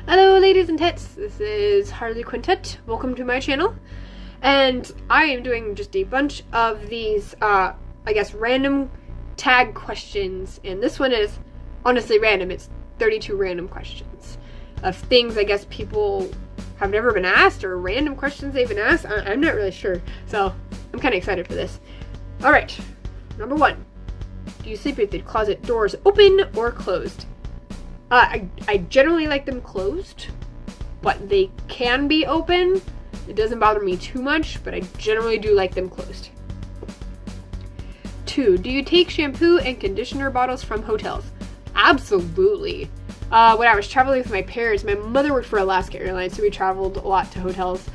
Hello ladies and tits, this is Harley Quintet. Welcome to my channel. And I am doing just a bunch of these, I guess, random tag questions. And this one is honestly random. It's 32 random questions of things I guess people have never been asked, or random questions they've been asked. I'm not really sure. So I'm kind of excited for this. Alright, number 1. Do you sleep with the closet doors open or closed? I generally like them closed, but they can be open. It doesn't bother me too much, but I generally do like them closed. 2. Do you take shampoo and conditioner bottles from hotels? Absolutely. When I was traveling with my parents, my mother worked for Alaska Airlines, so we traveled a lot to hotels.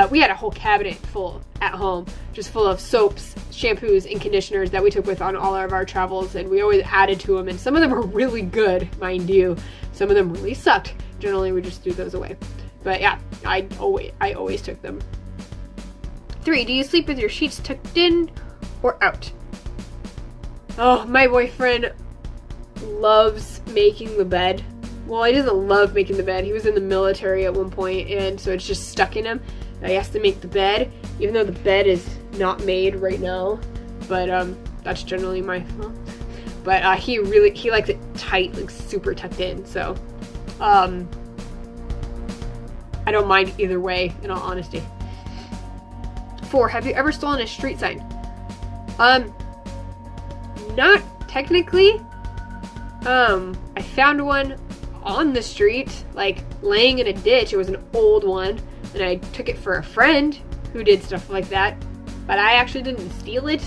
We had a whole cabinet full at home, just full of soaps, shampoos, and conditioners that we took with on all of our travels, and we always added to them, and some of them were really good, mind you. Some of them really sucked. Generally, we just threw those away. But yeah, I always took them. 3. Do you sleep with your sheets tucked in or out? Oh, my boyfriend loves making the bed. Well, he doesn't love making the bed. He was in the military at one point, and so it's just stuck in him. He has to make the bed, even though the bed is not made right now. But that's generally my fault. But he likes it tight, like super tucked in. So I don't mind either way, in all honesty. 4. Have you ever stolen a street sign? Not technically. I found one on the street, like laying in a ditch. It was an old one, and I took it for a friend who did stuff like that, but I actually didn't steal it.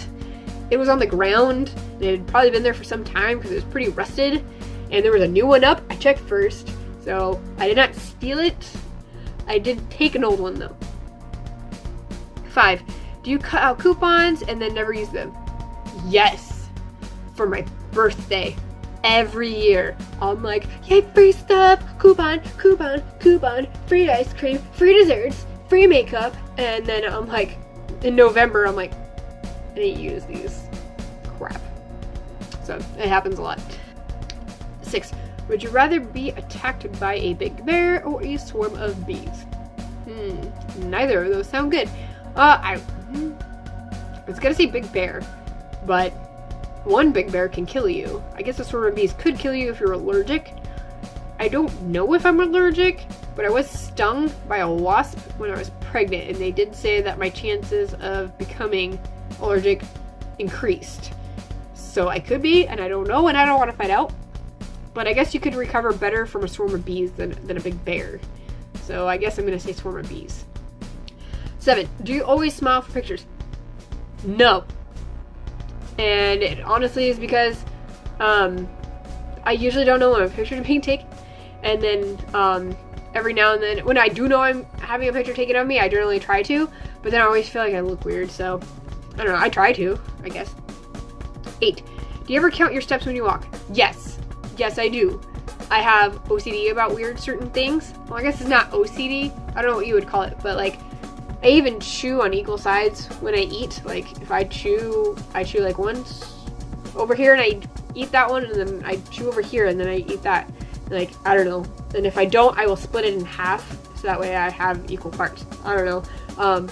It was on the ground, and it had probably been there for some time because it was pretty rusted, and there was a new one up. I checked first, so I did not steal it. I did take an old one though. 5. Do you cut out coupons and then never use them? Yes. For my birthday. Every year, I'm like, yay, free stuff, coupon, coupon, coupon, free ice cream, free desserts, free makeup, and then I'm like, in November, I'm like, I didn't use these. Crap. So, it happens a lot. 6. Would you rather be attacked by a big bear or a swarm of bees? Neither of those sound good. I was gonna say big bear, but one big bear can kill you. I guess a swarm of bees could kill you if you're allergic. I don't know if I'm allergic, but I was stung by a wasp when I was pregnant, and they did say that my chances of becoming allergic increased. So I could be, and I don't know, and I don't want to find out. But I guess you could recover better from a swarm of bees than a big bear. So I guess I'm going to say swarm of bees. 7. Do you always smile for pictures? No. And it honestly is because I usually don't know when a picture is being taken, and then every now and then when I do know I'm having a picture taken of me, I generally try to, but then I always feel like I look weird, so I don't know, I try to, I guess. 8. Do you ever count your steps when you walk? Yes. Yes, I do. I have OCD about weird certain things. Well, I guess it's not OCD, I don't know what you would call it, but like, I even chew on equal sides when I eat. Like, if I chew like once over here and I eat that one, and then I chew over here and then I eat that. Like, I don't know. And if I don't, I will split it in half, so that way I have equal parts. I don't know.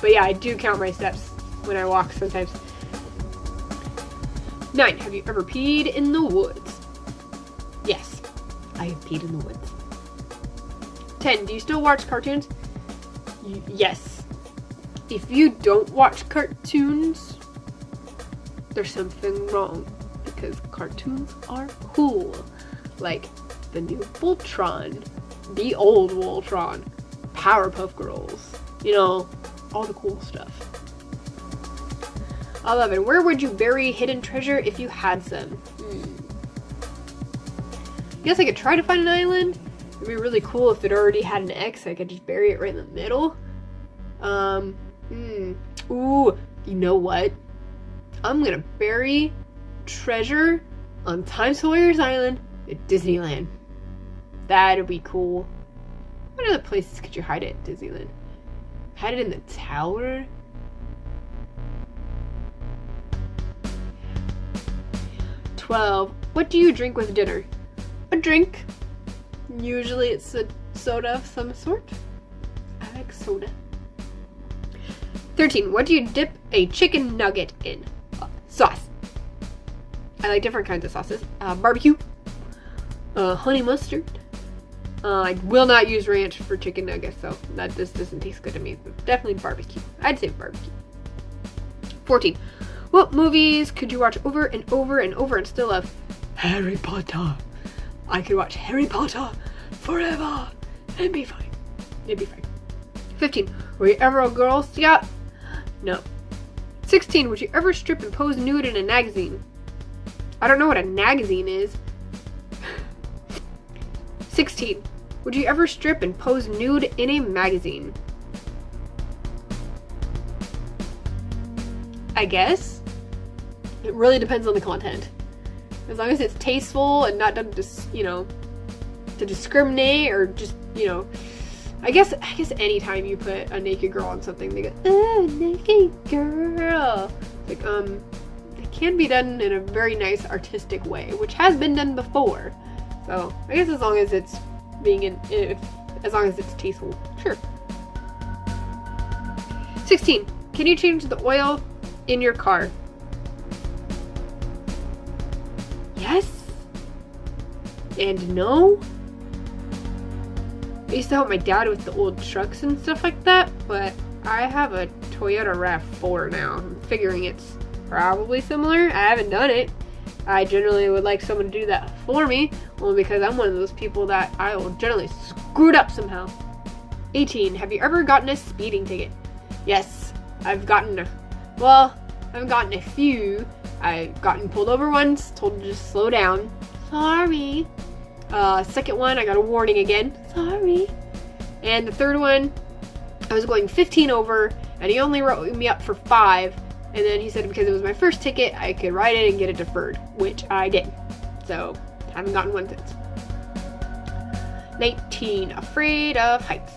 But yeah, I do count my steps when I walk sometimes. 9. Have you ever peed in the woods? Yes, I have peed in the woods. 10. Do you still watch cartoons? Yes. If you don't watch cartoons, there's something wrong, because cartoons are cool. Like the new Voltron, the old Voltron, Powerpuff Girls, you know, all the cool stuff. 11. Where would you bury hidden treasure if you had some? I guess I could try to find an island. It'd be really cool if it already had an X. I could just bury it right in the middle. Ooh, you know what? I'm gonna bury treasure on Time Sawyer's Island at Disneyland. That'd be cool. What other places could you hide it at Disneyland? Hide it in the tower? 12. What do you drink with dinner? A drink. Usually it's a soda of some sort. I like soda. 13. What do you dip a chicken nugget in? Sauce. I like different kinds of sauces. Barbecue. Honey mustard. I will not use ranch for chicken nuggets, so that just doesn't taste good to me. But definitely barbecue. I'd say barbecue. 14. What movies could you watch over and over and over and still love? Harry Potter. I could watch Harry Potter forever and be fine. It'd be fine. 15. Were you ever a Girl Scout? No. 16. Would you ever strip and pose nude in a magazine? I don't know what a magazine is. 16. Would you ever strip and pose nude in a magazine? I guess. It really depends on the content. As long as it's tasteful and not done to discriminate or just, I guess anytime you put a naked girl on something, they go, oh, naked girl. Like, it can be done in a very nice artistic way, which has been done before. So, I guess as long as it's as long as it's tasteful, sure. 16. Can you change the oil in your car? Yes. And no. I used to help my dad with the old trucks and stuff like that, but I have a Toyota RAV4 now. I'm figuring it's probably similar. I haven't done it. I generally would like someone to do that for me, only because I'm one of those people that I will generally screw it up somehow. 18. Have you ever gotten a speeding ticket? Yes. I've gotten a few. I've gotten pulled over once, told to just slow down. Sorry. Second one, I got a warning again. Sorry. And the third one, I was going 15 over, and he only wrote me up for 5. And then he said because it was my first ticket, I could write it and get it deferred, which I did. So, haven't gotten one since. 19. Afraid of heights.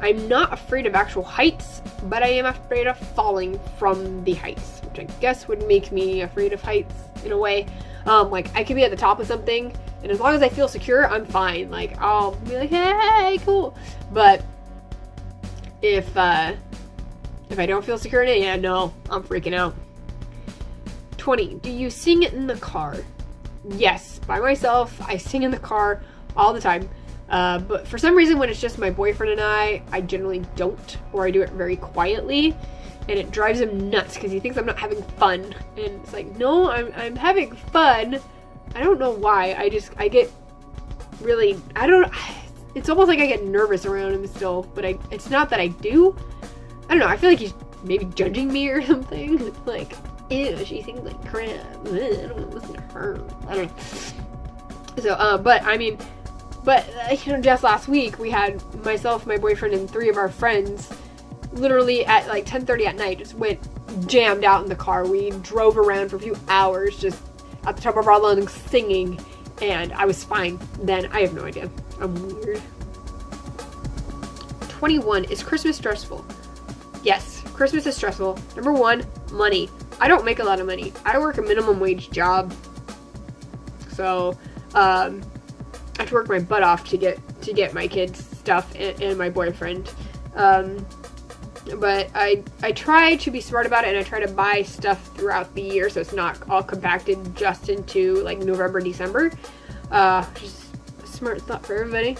I'm not afraid of actual heights, but I am afraid of falling from the heights, which I guess would make me afraid of heights in a way. Like, I could be at the top of something, and as long as I feel secure, I'm fine. Like, I'll be like, hey, cool. But if I don't feel secure in it, yeah, no, I'm freaking out. 20. Do you sing in the car? Yes, by myself. I sing in the car all the time. But for some reason, when it's just my boyfriend and I generally don't, or I do it very quietly, and it drives him nuts because he thinks I'm not having fun. And it's like, no, I'm having fun. I don't know why. I get really, it's almost like I get nervous around him still, but it's not that I do. I don't know, I feel like he's maybe judging me or something. Like, ew, she sings like crap. I don't want to listen to her. I don't know. So, just last week, we had myself, my boyfriend, and 3 of our friends literally at like 10:30 at night just went jammed out in the car. We drove around for a few hours just at the top of our lungs singing, and I was fine then. I have no idea. I'm weird. 21. Is Christmas stressful? Yes, Christmas is stressful. Number 1, money. I don't make a lot of money. I work a minimum wage job. So, I have to work my butt off to get my kids stuff and my boyfriend. But I try to be smart about it, and I try to buy stuff throughout the year so it's not all compacted just into like November, December. Just a smart thought for everybody.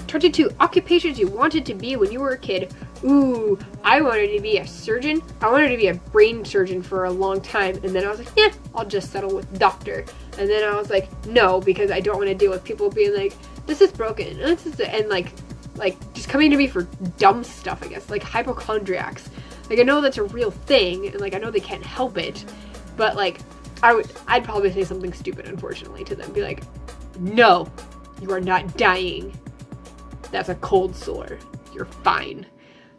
22. Occupations you wanted to be when you were a kid. Ooh, I wanted to be a surgeon. I wanted to be a brain surgeon for a long time, and then I was like, yeah, I'll just settle with doctor. And then I was like, no, because I don't want to deal with people being like, this is broken, and like just coming to me for dumb stuff, I guess, like hypochondriacs. Like, I know that's a real thing, and like I know they can't help it, but like I'd probably say something stupid, unfortunately, to them. Be like, no, you are not dying. That's a cold sore. You're fine.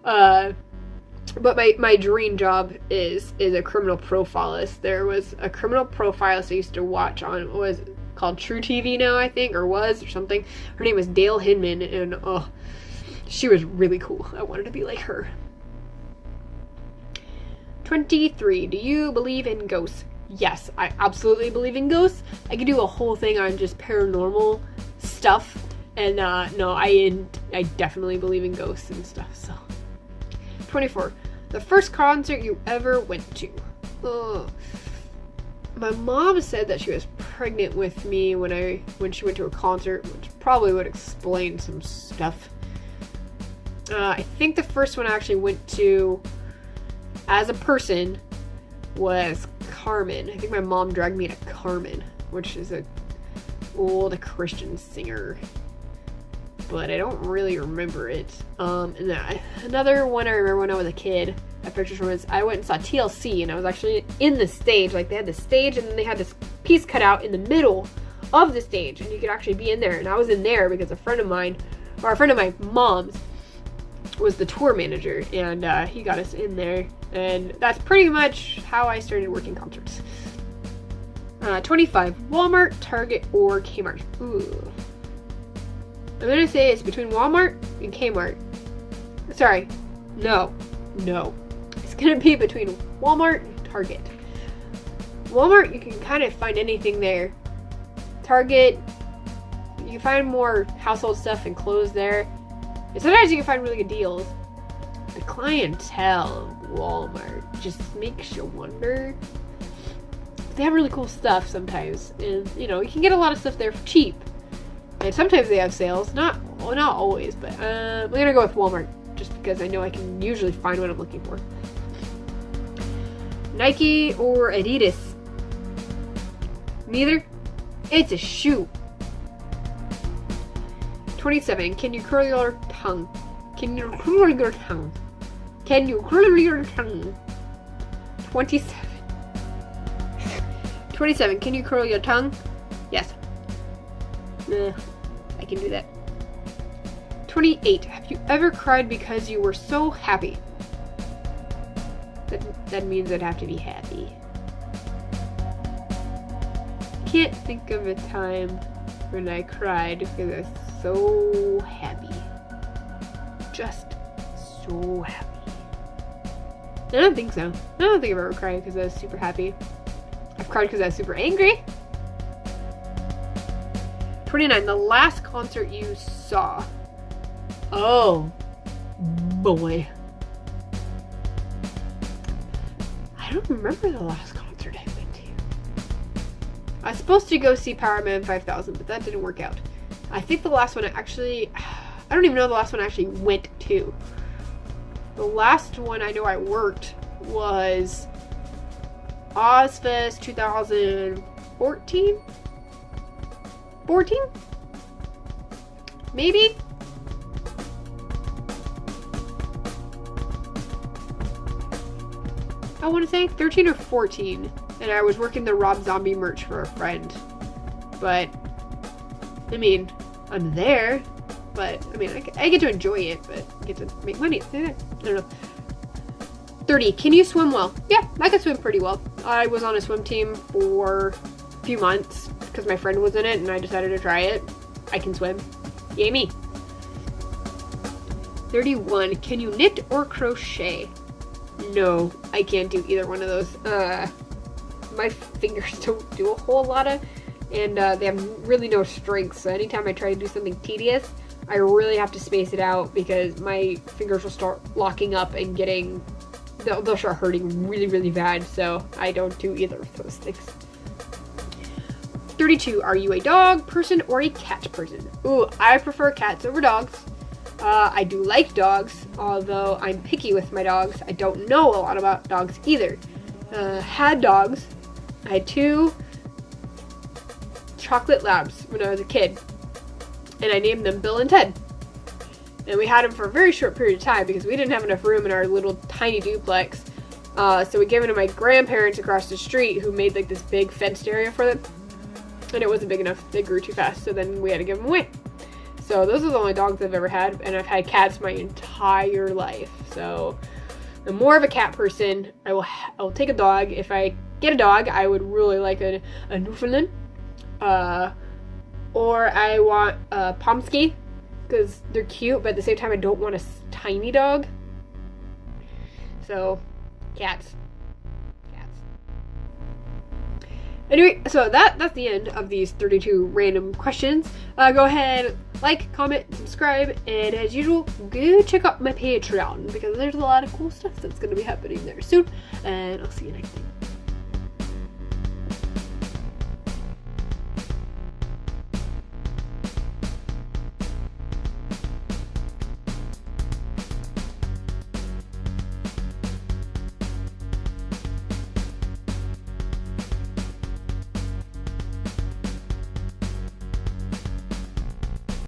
But my dream job is a criminal profilist. There was a criminal profilist I used to watch on, what was it called, True TV now, I think, or something. Her name was Dale Hinman, and she was really cool. I wanted to be like her. 23. Do you believe in ghosts? Yes, I absolutely believe in ghosts. I could do a whole thing on just paranormal stuff And no, I definitely believe in ghosts and stuff. So 24. The first concert you ever went to. My mom said that she was pregnant with me when she went to a concert, which probably would explain some stuff. I think the first one I actually went to as a person was Carmen. I think my mom dragged me to Carmen, which is a old Christian singer, but I don't really remember it. And then another one I remember when I was a kid, I pictures from is I went and saw TLC, and I was actually in the stage. Like, they had the stage, and then they had this piece cut out in the middle of the stage, and you could actually be in there. And I was in there because a friend of my mom's, was the tour manager, and he got us in there. And that's pretty much how I started working concerts. 25. Walmart, Target, or Kmart. Ooh. I'm gonna say it's between Walmart and Kmart. Sorry. No. It's gonna be between Walmart and Target. Walmart, you can kind of find anything there. Target, you can find more household stuff and clothes there. And sometimes you can find really good deals. The clientele of Walmart just makes you wonder. They have really cool stuff sometimes, and you can get a lot of stuff there for cheap. And sometimes they have sales, not always, but I'm gonna go with Walmart just because I know I can usually find what I'm looking for. Nike or Adidas? Neither. It's a shoe. 27. Can you curl your tongue? Can you curl your tongue? Can you curl your tongue? 27. 27. Can you curl your tongue? Yes. I can do that. 28. Have you ever cried because you were so happy? That means I'd have to be happy. Can't think of a time when I cried because I was so happy. Just so happy. I don't think so. I don't think I've ever cried because I was super happy. I've cried because I was super angry. 29. The last concert you saw. Oh, boy. I don't remember the last concert I went to. I was supposed to go see Power Man 5000, but that didn't work out. I think the last one I don't even know the last one I actually went to. The last one I know I worked was Ozfest 2014? 14? Maybe? I want to say 13 or 14. And I was working the Rob Zombie merch for a friend. But, I mean, I'm there. But, I mean, I get to enjoy it, but I get to make money. I don't know. 30. Can you swim well? Yeah, I can swim pretty well. I was on a swim team for a few months because my friend was in it and I decided to try it. I can swim. Yay me. 31. Can you knit or crochet? No, I can't do either one of those. My fingers don't do a whole lot of, and they have really no strength, so anytime I try to do something tedious, I really have to space it out because my fingers will start locking up and they'll start hurting really, really bad, so I don't do either of those things. 32. Are you a dog person or a cat person? Ooh, I prefer cats over dogs. I do like dogs, although I'm picky with my dogs. I don't know a lot about dogs either. Had dogs. I had 2 chocolate labs when I was a kid, and I named them Bill and Ted. And we had them for a very short period of time because we didn't have enough room in our little tiny duplex. So we gave them to my grandparents across the street who made like this big fenced area for them. And it wasn't big enough. They grew too fast, so then we had to give them away. So those are the only dogs I've ever had, and I've had cats my entire life. So I'm more of a cat person. I will take a dog. If I get a dog, I would really like a Newfoundland. Or I want a Pomsky, because they're cute, but at the same time I don't want a tiny dog. So, cats. Anyway, so that's the end of these 32 random questions. Go ahead, like, comment, subscribe, and as usual, go check out my Patreon because there's a lot of cool stuff that's going to be happening there soon, and I'll see you next time.